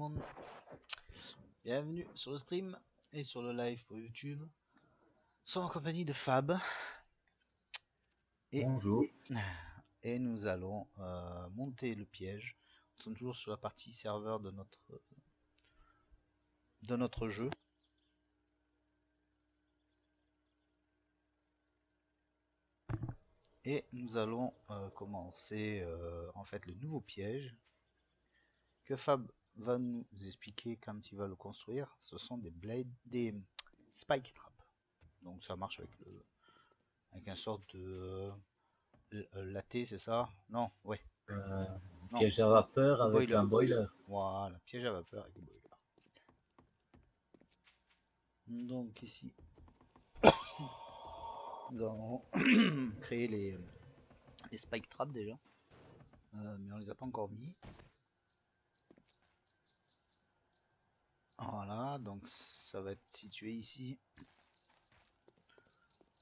monde. Bienvenue sur le stream et sur le live pour YouTube. Nous sommes en compagnie de Fab. Et, Bonjour. Et nous allons monter le piège. Nous sommes toujours sur la partie serveur de notre jeu. Et nous allons commencer en fait le nouveau piège que Fab va nous expliquer quand il va le construire. Ce sont des spike traps. Donc ça marche avec un sorte de latte, c'est ça? Non, ouais. Non. Piège à vapeur avec boiler. un boiler. Voilà, piège à vapeur avec boiler. Donc ici, nous avons créé les spike traps déjà, mais on les a pas encore mis. Voilà, donc ça va être situé ici.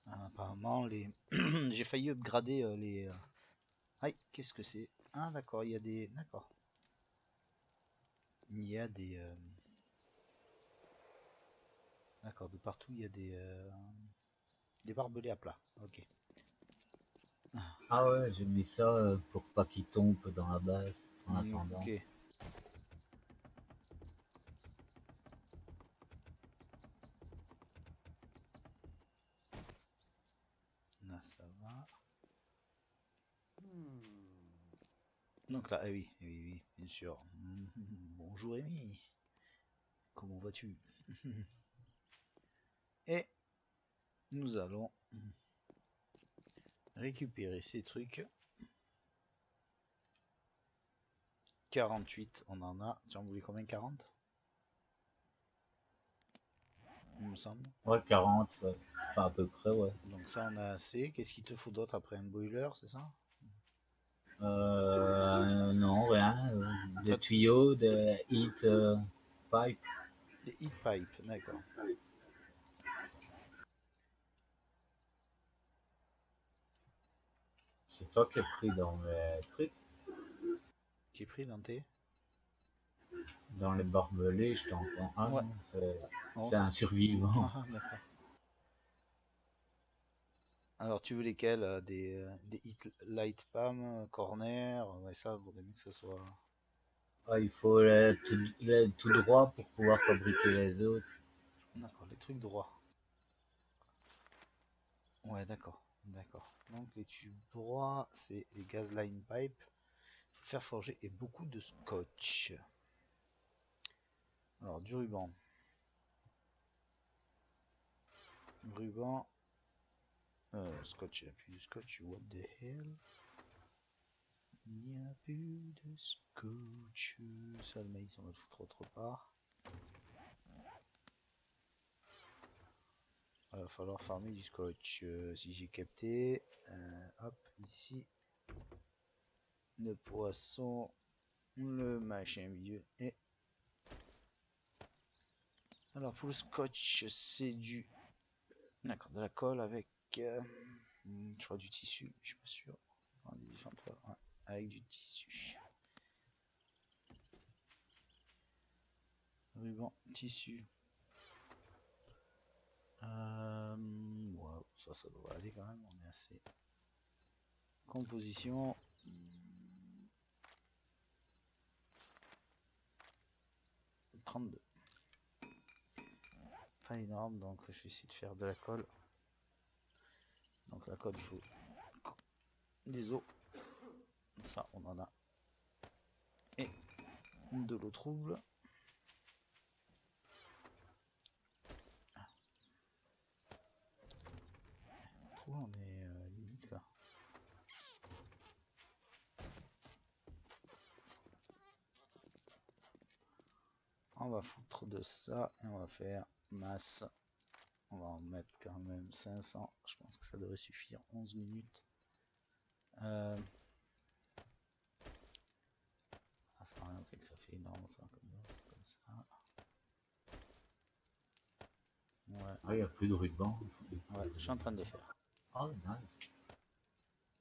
Apparemment, j'ai failli upgrader les. Aïe, qu'est-ce que c'est? Ah, d'accord, il y a des. D'accord. Il y a des. D'accord, de partout il y a des barbelés à plat. Ok. Ah ouais, j'ai mis ça pour pas qu'il tombe dans la base en attendant. Ok. Là, ça va. Donc là, oui, bien sûr. Bonjour Amy. Comment vas-tu? Et nous allons récupérer ces trucs. 48, on en a. Tu en voulais combien? 40? Il me semble. Ouais, 40, ouais. Enfin à peu près, ouais. Donc ça, on a assez. Qu'est-ce qu'il te faut d'autre après un boiler, c'est ça? Non, rien. Des tuyaux, des heat pipe. Des heat pipes, d'accord. C'est toi qui as pris dans les trucs. Qui est pris dans tes... Dans les barbelés, je t'entends. Ah ouais. Non, c'est un survivant. Ah, d'accord. Alors, tu veux lesquels? Des hit light palm, corner, ouais, ça, pour mieux que ce soit... Ah, il faut les tout droit pour pouvoir fabriquer les autres. D'accord, les trucs droits. Ouais, d'accord. Donc, les tubes droits, c'est les gas line pipe. Il faut faire forger et beaucoup de scotch. Alors, du ruban. Ruban. Scotch, il n'y a plus de scotch. What the hell? Il n'y a plus de scotch. Ça, le maïs, on va le foutre autre part. Il va falloir farmer du scotch. Si j'ai capté. Hop, ici. Le poisson. Le machin bidule. Et. Alors, pour le scotch, c'est du. D'accord, de la colle avec. Je crois du tissu, je suis pas sûr. Ouais, avec du tissu. Ruban, tissu. Wow, ça devrait aller quand même, on est assez. Composition. Hmm, 32. Pas énorme, donc je vais essayer de faire de la colle. Donc la colle, il faut des os. Ça, on en a. Et de l'eau trouble. On est limite quoi. On va foutre de ça et on va faire masse. On va en mettre quand même 500. Je pense que ça devrait suffire. 11 minutes. Ça sert à rien, c'est que ça fait énorme ça comme ça. Ouais. Ah, il n'y a plus de ruban. Ouais, je suis en train de les faire. Oh, nice.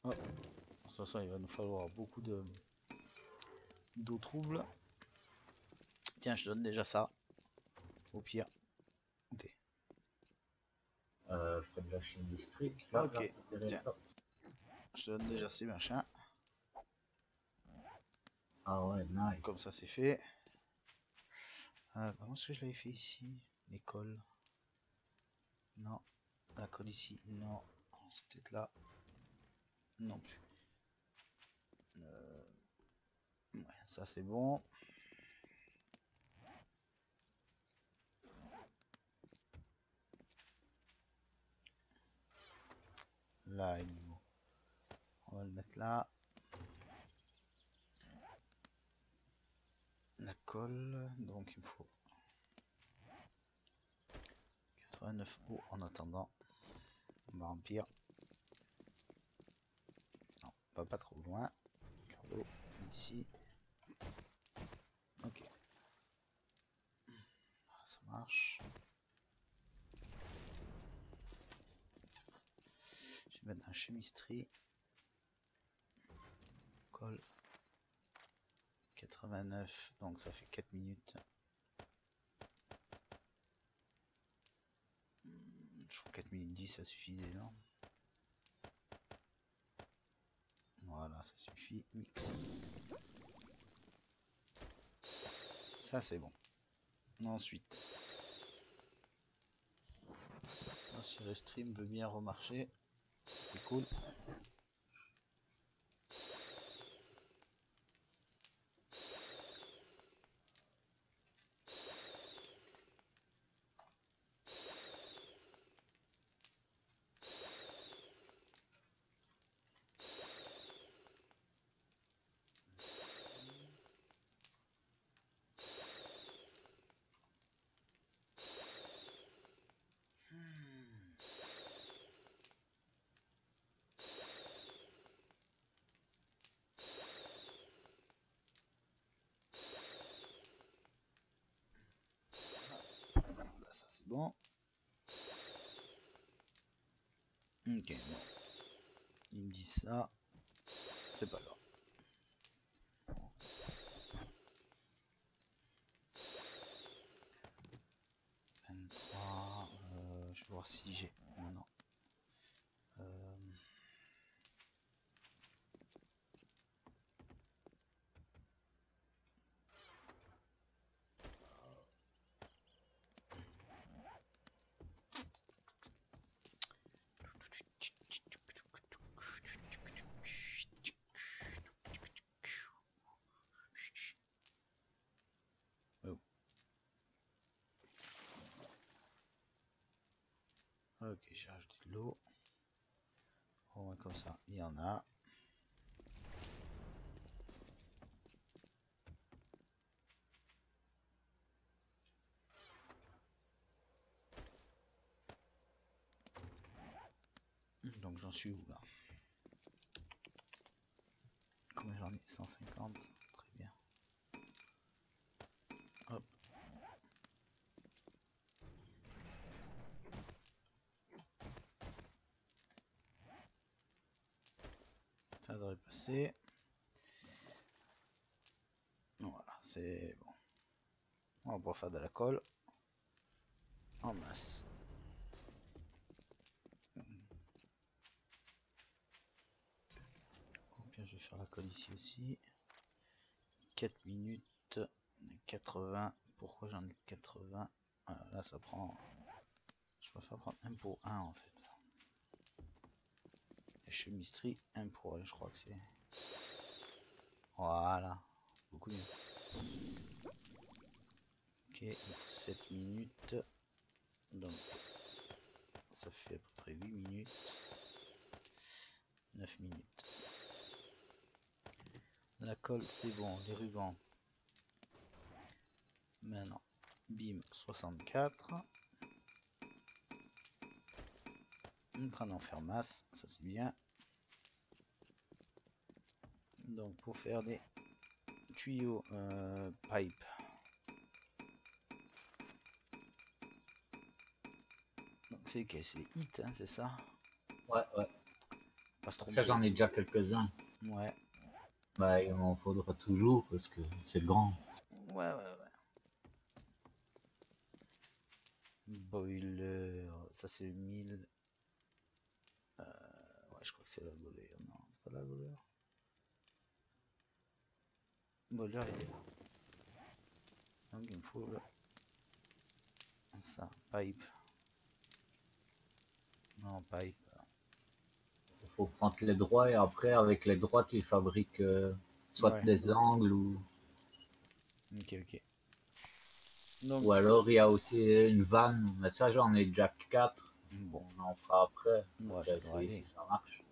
Oh. De toute façon, il va nous falloir beaucoup d'eau trouble. Tiens, je donne déjà ça. Au pire. Écoutez. Je fais de la chimisterie. Là, Ok, là, tiens. Je donne déjà ces machins. Ah ouais, nice. Comme ça, c'est fait. Comment est-ce que je l'avais fait ici? L'école. Non. La colle ici. Non. C'est peut-être là. Non plus. Ouais, ça c'est bon. Là, on va le mettre là. La colle. Donc il me faut 89 O en attendant. On va remplir. Non, on va pas trop loin. Cardo, ici. Ok. Ça marche. Je vais mettre un chimisterie. Colle. 89, donc ça fait 4 minutes. Je crois 4 minutes 10 ça suffisait, non? Voilà, ça suffit. Mix. Ça c'est bon. Ensuite, si Restream veut bien remarcher, c'est cool. Là, ça c'est bon. Ok, bon. Il me dit ça. C'est pas grave. Je vais voir si j'ai. Non. Ok, j'ai rajouté de l'eau. Au moins comme ça, il y en a. Donc j'en suis où là? Combien j'en ai? 150. Très bien. Hop. Ça devrait passer. Voilà, c'est bon. On va pouvoir faire de la colle en masse. Bien, je vais faire la colle ici aussi. 4 minutes 80. Pourquoi j'en ai 80? Là ça prend. Je préfère prendre 1 pour 1 en fait. Et chemisterie 1 pour 1, je crois que c'est. Voilà. Beaucoup mieux. Ok, il faut 7 minutes. Donc ça fait à peu près 8 minutes. 9 minutes. La colle c'est bon, les rubans. Maintenant, bim 64. On est en train d'en faire masse, ça c'est bien. Donc pour faire des tuyaux pipe. Donc c'est que c'est hit, hein, c'est ça? Ouais, ouais. Pas se tromper. Ça, j'en ai déjà quelques-uns. Ouais. Bah, il m'en faudra toujours parce que c'est grand. Ouais. Boiler, ça c'est 1000. Ouais, je crois que c'est la boiler. Non, c'est pas la boiler. Boiler, il est là. Donc il me faut ça. Pipe. Non, pipe. Il faut prendre les droits et après, avec les droits, tu fabriques soit Ouais. des angles Ok, ok. Donc, ou alors il y a aussi une vanne. Mais ça, j'en ai déjà 4. bon, On en fera après. ouais, Je vais ça doit essayer si aller. ça marche.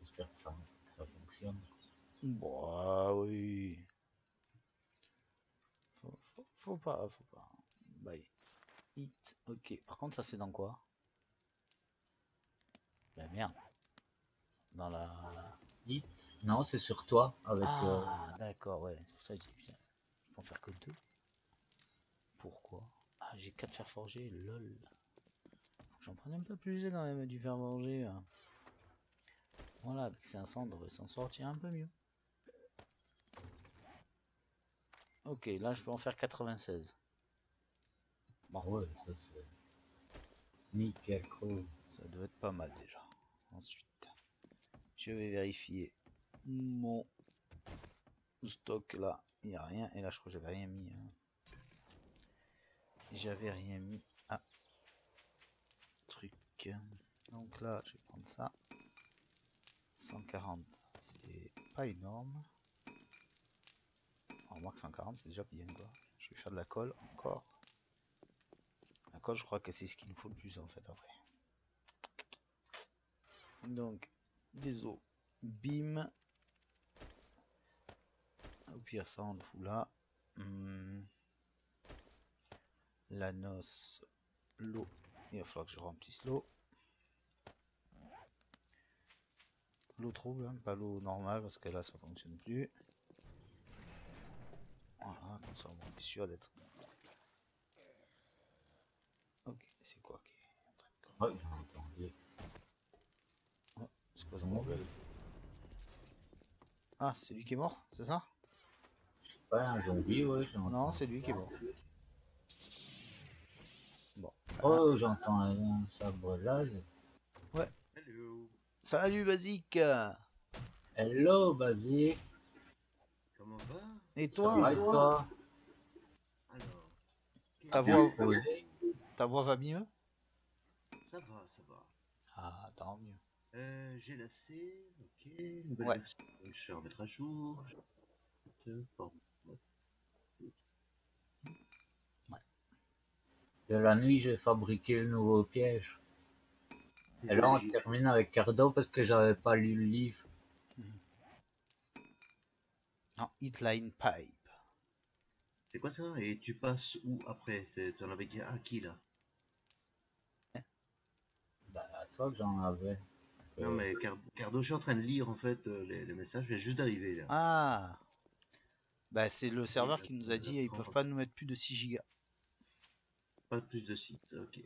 J'espère que ça fonctionne. Bon, ah oui. Faut pas, faut pas. Bye. Hit, ok. Par contre, ça c'est dans quoi? Ben merde. Dans la. Hit. Non, c'est sur toi avec. Ah, d'accord, ouais. C'est pour ça que j'ai dit, putain, je peux en faire que 2. Pourquoi? Ah, j'ai 4 fers forgés, lol. Faut que j'en prenne un peu plus quand même du fer forgé, hein. Voilà, avec c'est un sang, on devrait s'en sortir un peu mieux. Ok, là je peux en faire 96. Bon, Ouais, ça c'est. Nickel, cool. ça doit être pas mal déjà. Ensuite, je vais vérifier mon stock là. Il n'y a rien. Et là, je crois que j'avais rien mis, hein. J'avais rien mis. Ah, truc. Donc là, je vais prendre ça. 140, c'est pas énorme. On remarque 140, c'est déjà bien quoi. Je vais faire de la colle encore. La colle, je crois que c'est ce qu'il nous faut le plus en fait après. Donc, des os. Bim. Au pire, ça on le fout là. La noce. L'eau. Il va falloir que je remplisse l'eau. L'eau trouble, hein, pas l'eau normale parce que là ça fonctionne plus. Voilà, comme ça on est sûr d'être. Ok, c'est quoi qui est en train de Ouais, j'ai entendu. oh, c'est quoi ce bordel? Ah, c'est lui qui est mort, c'est ça? Ouais, un zombie, ouais, j'ai Non, entendu. c'est lui qui est mort. Bon, bah, Oh, j'entends un sabre laser. ouais. Hello. Salut Basique. Hello, Basile. Comment va? Et Ça va et toi? toi? Alors, Ta qu'est-ce voix, Bien que posé. ta voix va mieux? ça va, ça va. Ah, tant mieux. J'ai lassé, ok, nouvelle Ouais. version, je vais remettre à jour. Bon, De la nuit, j'ai fabriqué le nouveau piège. Et là, on TVJ. termine avec Cardo parce que j'avais pas lu le livre. En hitline pipe. C'est quoi ça? Et tu passes où après? Tu en avais dit à qui là? Bah, à toi que j'en avais. Non mais Cardo, je suis en train de lire en fait les messages, je viens juste d'arriver là. Ah, bah c'est le serveur qui nous a dit ils peuvent 29h30. pas nous mettre plus de 6 gigas. Pas plus de sites, ok.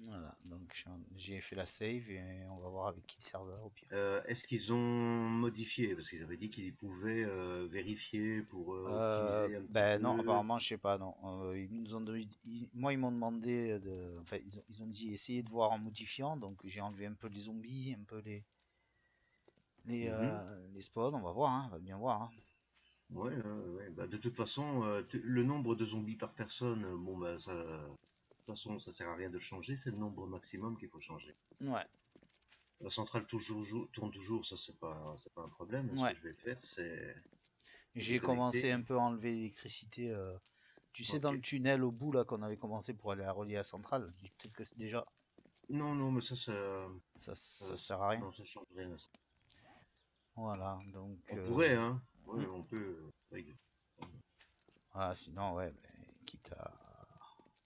Voilà, donc j'ai fait la save et on va voir avec qui le serveur au pire. Est-ce qu'ils ont modifié? Parce qu'ils avaient dit qu'ils pouvaient vérifier pour optimiser un petit Ben non, peu. apparemment, je sais pas, non. Ils nous ont moi, ils m'ont demandé de. Enfin, ils ont dit essayer de voir en modifiant, donc j'ai enlevé un peu les zombies, un peu Mhm. les spawns, on va voir, hein, on va bien voir, hein. Ouais, ouais. Bah, de toute façon, le nombre de zombies par personne, bon bah ça, de toute façon, ça sert à rien de changer, c'est le nombre maximum qu'il faut changer. Ouais, La centrale tourne toujours, ça c'est pas un problème. Ce ouais. que je vais faire, c'est J'ai commencé déconnecter. un peu à enlever l'électricité. Tu sais, dans Ok. le tunnel au bout là qu'on avait commencé pour aller à relier à la centrale, peut-être que déjà Non, non, mais ça sert à rien. non, ça change rien. Ça. Voilà, donc On pourrait, hein. Ouais, hmm, on peut. Oui. voilà, sinon ouais, ben, quitte à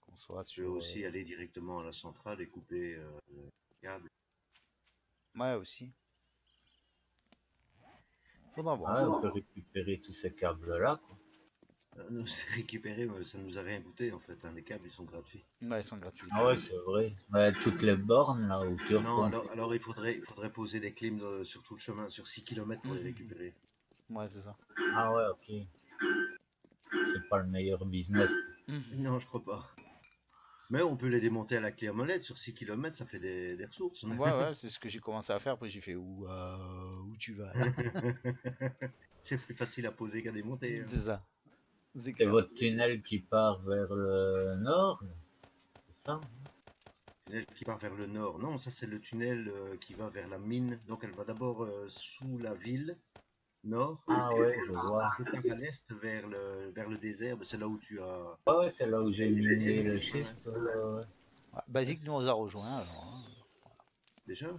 qu'on soit Je peux sur aussi aller directement à la centrale et couper le câble. ouais aussi. Faudra voir, Ah, on faudra peut voir. récupérer tous ces câbles-là, quoi. Nous, c'est récupéré, mais ça nous a rien coûté en fait, hein. Les câbles ils sont gratuits. Ouais, ils sont gratuits. Ah ouais, c'est vrai. Ouais, toutes les bornes, là, où tu Non, recomptes. alors il faudrait poser des clims sur tout le chemin, sur 6 km pour les récupérer. Ouais, c'est ça. Ah ouais, ok. C'est pas le meilleur business. Non, je crois pas. Mais on peut les démonter à la clé à molette. Sur 6 km, ça fait des ressources. Ouais, c'est ce que j'ai commencé à faire. Après, j'ai fait où tu vas là? C'est plus facile à poser qu'à démonter. C'est ça. C'est C'est clair. votre tunnel qui part vers le nord, c'est ça? Tunnel qui part vers le nord. Non, ça c'est le tunnel qui va vers la mine. Donc elle va d'abord sous la ville, nord, Ah et ouais, je vois. elle part à l'est vers le désert. C'est là où tu as... Ah ouais, c'est là où j'ai miné le schiste. Ouais. Ouais, Basique nous a rejoint alors. Hein. Déjà?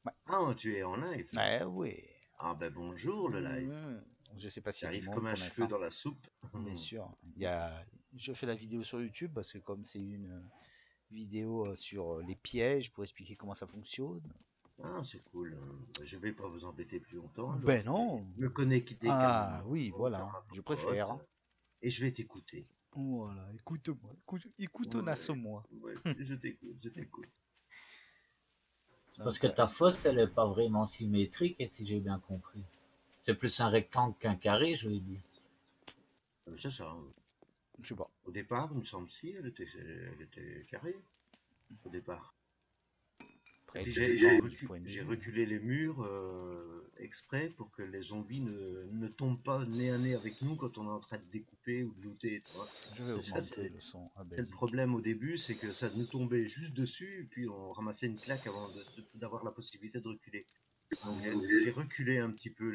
Ouais. Ah, tu es en live. Oui. Ah ben bonjour le live. Je sais pas s'il y a du J'arrive monde comme un pour cheveu l'instant. dans la soupe. Bien sûr. Je fais la vidéo sur YouTube parce que comme c'est une vidéo sur les pièges pour expliquer comment ça fonctionne. Ah, c'est cool. Je vais pas vous embêter plus longtemps. Alors, Ben je vais non. me connecter Ah calmement oui, dans voilà. ma Je popote préfère. et je vais t'écouter. Voilà. Écoute-moi. Ouais, Écoute-moi. ouais, je t'écoute, je t'écoute. C'est parce que ta fosse, elle est pas vraiment symétrique, et si j'ai bien compris. C'est plus un rectangle qu'un carré, je veux dire. C'est ça. Je sais pas. Au départ, il me semble si, elle était carrée. Au départ. Et Après, puis tout dépend du point de j'ai vue. reculé les murs exprès pour que les zombies ne tombent pas nez à nez avec nous quand on est en train de découper ou de looter, tu vois. Je vais Et ça, augmenter le son à c'est le basique. problème au début, c'est que ça nous tombait juste dessus, et puis on ramassait une claque avant d'avoir la possibilité de reculer. Donc j'ai reculé un petit peu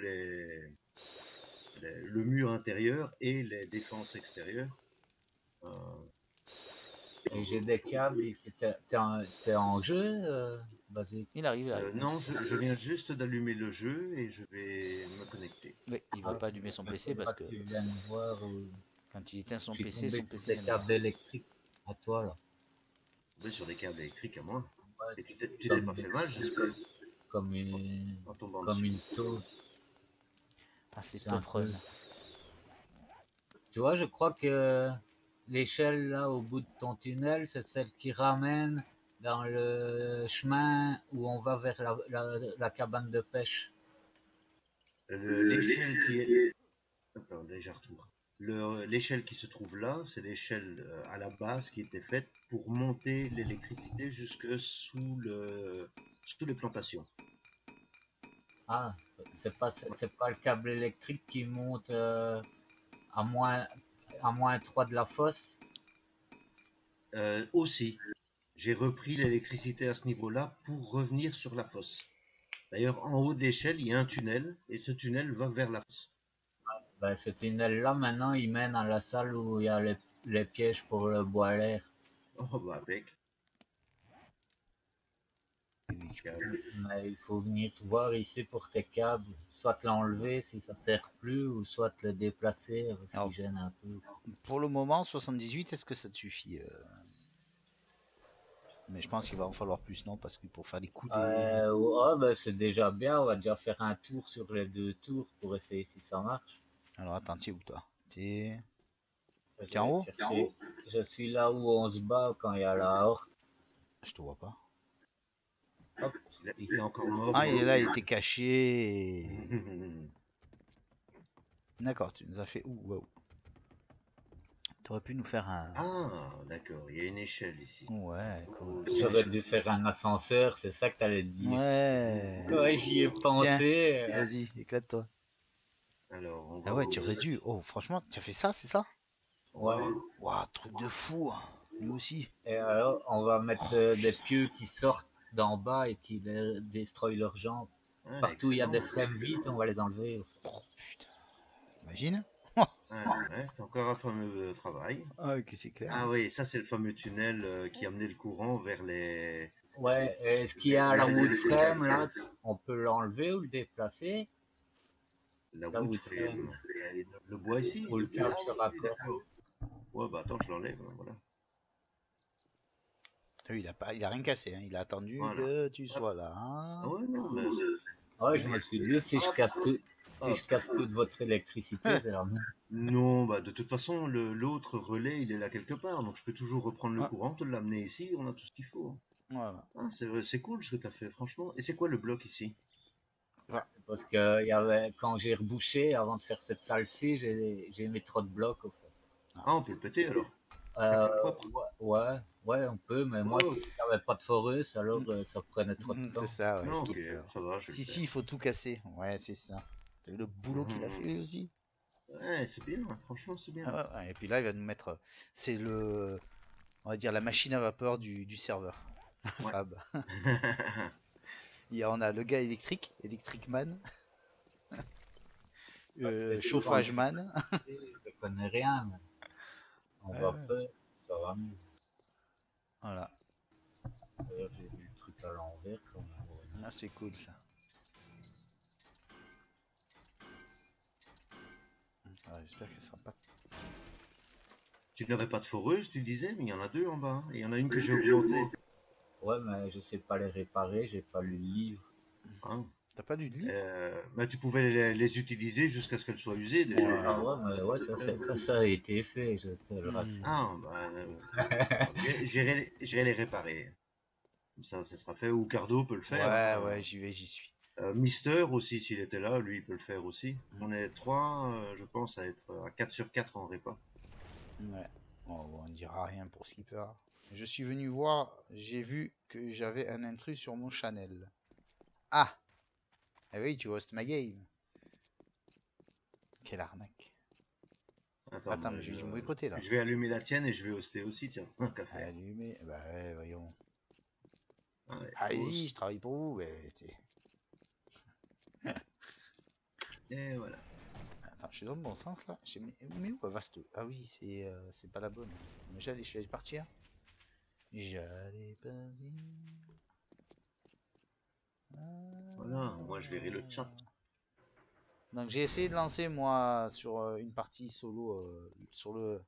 le mur intérieur et les défenses extérieures. Euh, Et j'ai des câbles ici. T'es en jeu, Basique? Il arrive. non, je viens juste d'allumer le jeu et je vais me connecter. Oui, il veut pas allumer son PC parce que Tu viens de voir où quand il éteint je son suis PC, tombé son sur PC des vient de voir. câbles électriques à toi, là. Oui, sur des câbles électriques à moi. Ouais, Et tu t'es comme, pas fait mal, j'espère, comme une, en tombant comme dessus. une taupe. Ah, c'est C'est un top run. peu... Tu vois, je crois que l'échelle là au bout de ton tunnel, c'est celle qui ramène dans le chemin où on va vers la cabane de pêche. L'échelle qui est... Attends, déjà retour. L'échelle qui se trouve là, c'est l'échelle à la base qui était faite pour monter l'électricité jusque sous les plantations. Ah, c'est pas le câble électrique qui monte à moins 3 de la fosse. Aussi, j'ai repris l'électricité à ce niveau-là pour revenir sur la fosse. D'ailleurs, en haut de l'échelle, il y a un tunnel, et ce tunnel va vers la fosse. Ben, ce tunnel-là, maintenant, il mène à la salle où il y a les pièges pour le bois à l'air. Oh, bah, avec. Mais il faut venir voir ici pour tes câbles. Soit l'enlever si ça sert plus, ou soit le déplacer parce Alors, qu'il gêne un peu. pour le moment, 78, est-ce que ça te suffit Mais je pense qu'il va en falloir plus, non? Parce que pour faire les coups des... Ouais, ben, c'est déjà bien. On va déjà faire un tour sur les 2 tours pour essayer si ça marche. Alors, attends, t'es où, toi? T'es Je en vais haut? chercher. Je suis là où on se bat quand il y a la horte. Je te vois pas. Hop, Il est encore mort. Ah, il est là, il était caché. D'accord, tu nous as fait... Ouh, wow. T'aurais pu nous faire un... Ah, d'accord, il y a une échelle ici. Ouais, cool. J'aurais dû faire un ascenseur, c'est ça que t'allais dire. Ouais. Ouais, j'y ai pensé. Vas-y, éclate-toi. Alors, on va Ah ouais, tu aurais dû. Oh, franchement, tu as fait ça, c'est ça? Ouais. Waouh, truc de fou. Hein. Nous aussi. Et alors, on va mettre Oh, des pieux qui sortent d'en bas et qui destroyent leurs jambes. Ah, Partout où il y a des excellent. frames vides, on va les enlever. oh, putain. Imagine. Ouais, c'est encore un fameux travail. Ah, ok, c'est clair. Ah oui, ça c'est le fameux tunnel qui amenait le courant vers les... Ouais, et ce qu'il y a à la wood frame, là, on peut l'enlever ou le déplacer. La La wood wood frame. frame. Le bois ici. Où le câble se Ah oui, raccorde. d'accord. Ouais, bah attends, je l'enlève, hein, voilà. Il a rien cassé. Hein. Il a attendu Voilà. que tu Hop. sois là. Hein. Ah ouais, non, mais... Ouais, je me suis dit, si je casse toute votre électricité, c'est la même. Non, bah de toute façon, l'autre relais, il est là quelque part, donc je peux toujours reprendre le Ouais. courant, te l'amener ici, on a tout ce qu'il faut. Voilà. Ah, c'est cool ce que tu as fait, franchement. Et c'est quoi le bloc ici? Voilà. Parce que quand j'ai rebouché, avant de faire cette salle-ci, j'ai mis trop de blocs, au fait. Ah, on peut le péter alors. Euh, Propre. Ouais, on peut, mais moi, Oh, si j'avais pas de forest, alors ça prenait trop de C'est temps. ça, ouais, non, ok, Skipper. ça va, je vais le Si, faire. il faut tout casser. Ouais, c'est ça. T'as vu le boulot qu'il a fait Mhm. lui aussi? Ouais, c'est bien, franchement, c'est bien. Ah ouais, ouais. Et puis là, il va nous mettre. C'est le. On va dire la machine à vapeur du serveur. Ouais. Fab. On a le gars électrique, Electric Man, Ouais, c'est sûr, en chauffage man. électricité, je connais rien, mais on Ouais, va ouais. faire, ça va mieux. Voilà. D'ailleurs, j'ai mis le truc à l'envers, quand même. Ouais. Ah, c'est cool ça. Alors, j'espère que ça sera pas. Tu n'avais pas de foreuse, tu disais, mais il y en a deux en bas, hein, et il y en a une que j'ai augmentée. Ouais, mais je sais pas les réparer, j'ai pas lu le livre. Hein. T'as pas lu de livre? Bah, tu pouvais les utiliser jusqu'à ce qu'elles soient usées déjà. Ouais. Ah ouais, mais ouais, ça a été fait, je te le Hmm. rassure. Ah, bah, j'irai les réparer. Comme ça sera fait. Ou Cardo peut le faire. Ouais, Hein. ouais, j'y vais, j'y suis. Mister aussi, s'il était là, lui, il peut le faire aussi. Hmm. On est trois, je pense, à être à 4 sur 4 en répa. Ouais. Bon, on dira rien pour Skipper. Je suis venu voir, j'ai vu que j'avais un intrus sur mon channel. Ah! Ah oui, tu hostes ma game. Quelle arnaque. Attends, Attends, mais je vais du mauvais côté là. je vais allumer la tienne et je vais hoster aussi, tiens, qu'à faire. Allumé. Bah ouais, voyons. Allez, Allez-y, host. je travaille pour vous. Mais Et voilà. attends, je suis dans le bon sens là. Mais où vaste? Ah oui, c'est pas la bonne. Mais je vais partir. J'allais partir. Voilà, moi je verrai le chat. Donc j'ai essayé de lancer moi sur une partie solo sur le.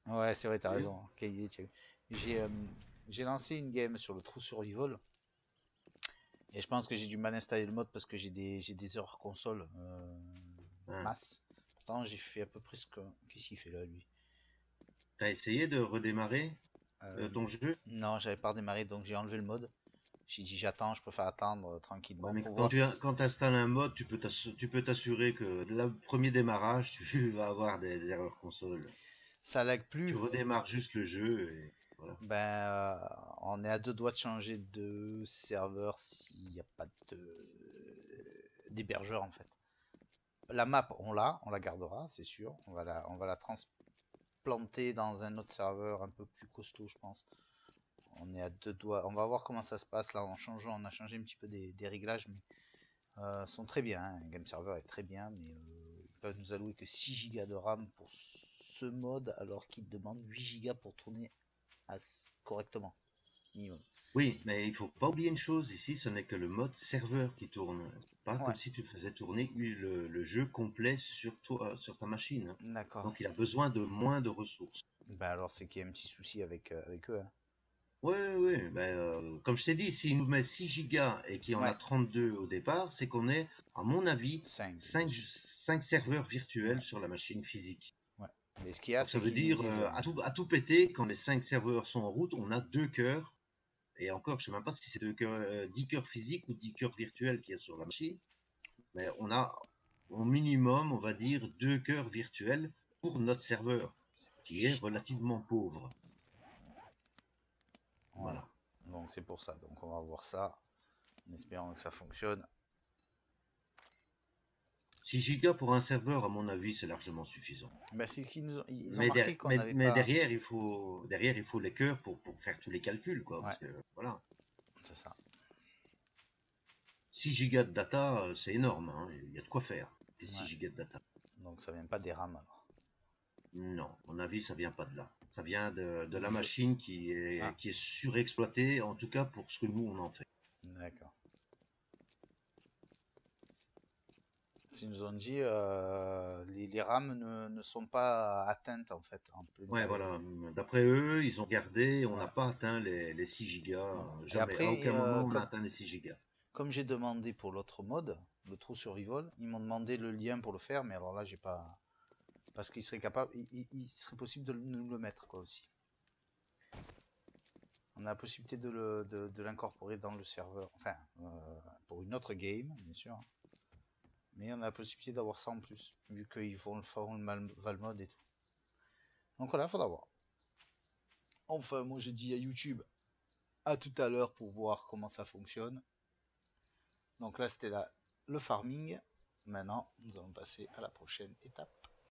Ouais, c'est vrai, t'as Oui. raison. Quelle idée, tu as eu. J'ai euh, j'ai lancé une game sur le True Survival et je pense que j'ai du mal installer le mode parce que j'ai des erreurs console Hein. masse. Pourtant j'ai fait à peu près ce que qu'est-ce qu'il fait là lui. T'as essayé de redémarrer Euh, ton jeu? non, j'avais pas redémarré donc j'ai enlevé le mode. J'ai dit j'attends, je préfère attendre Ouais, tranquillement mais pour voir. quand tu installes un mode, tu peux t'assurer que dès le premier démarrage, tu vas avoir des erreurs console. Ça lag Tu plus. redémarres juste le jeu et voilà. Ben, on est à deux doigts de changer de serveur s'il n'y a pas d'hébergeur en fait. La map, on la gardera, c'est sûr. On va la transplanter dans un autre serveur un peu plus costaud, je pense. On est à deux doigts. On va voir comment ça se passe là en changeant. On a changé un petit peu des réglages, mais sont très bien. Hein. Un game server est très bien, mais ils peuvent nous allouer que 6 Go de RAM pour ce mode alors qu'ils demandent 8 Go pour tourner correctement. Minimum. Oui, mais il faut pas oublier une chose ici, ce n'est que le mode serveur qui tourne. C'est pas Ouais, comme si tu faisais tourner le jeu complet sur toi, sur ta machine. Hein. d'accord. Donc il a besoin de moins de ressources. Bah alors c'est qu'il y a un petit souci avec eux. Hein. Ouais, ben, comme je t'ai dit, s'il nous met 6 gigas et qu'il y en a Ouais, 32 au départ, c'est qu'on est, à mon avis, 5 bien 5 sûr. 5 serveurs virtuels Ouais, sur la machine physique. ouais. Mais ce qu'il y a, Donc ça c'est veut qu'ils nous dire, disent. à tout péter, quand les 5 serveurs sont en route, on a 2 cœurs. Et encore, je sais même pas si c'est 10 cœurs physiques ou 10 cœurs virtuels qu'il y a sur la machine. Mais on a au minimum, on va dire, 2 cœurs virtuels pour notre serveur, Ça fait qui est chier. relativement pauvre. Voilà. Voilà. Donc c'est pour ça. Donc on va voir ça. En espérant que ça fonctionne. 6 gigas pour un serveur, à mon avis, c'est largement suffisant. Bah c'est qu'ils ils ont Mais, marqué qu'on n'avait pas. derrière, il faut les cœurs pour faire tous les calculs, quoi. Ouais, Parce que, voilà. c'est ça. 6 gigas de data, c'est énorme, hein. Il y a de quoi faire. Des 6 Ouais. gigas de data. Donc ça vient pas des RAM alors. Non, à mon avis, ça vient pas de là. Ça vient de la Du jeu. machine Ah, qui est surexploitée, en tout cas pour ce que nous, on en fait. d'accord. Ils nous ont dit les RAM ne sont pas atteintes en fait en pleine Ouais, période. voilà. D'après eux, ils ont gardé, on n'a Voilà. pas atteint les 6 gigas. Voilà. Et Jamais. À après, aucun moment, on a atteint les 6 gigas. comme j'ai demandé pour l'autre mode, le True Survival, ils m'ont demandé le lien pour le faire, mais alors là, j'ai pas. Parce qu'il serait capable, il serait possible de nous le mettre quoi aussi. On a la possibilité de l'incorporer dans le serveur, enfin, pour une autre game, bien sûr. Mais on a la possibilité d'avoir ça en plus, vu qu'ils font le Valmod et tout. Donc voilà, faudra voir. Enfin, moi je dis à YouTube à tout à l'heure pour voir comment ça fonctionne. Donc là, c'était le farming. Maintenant, nous allons passer à la prochaine étape.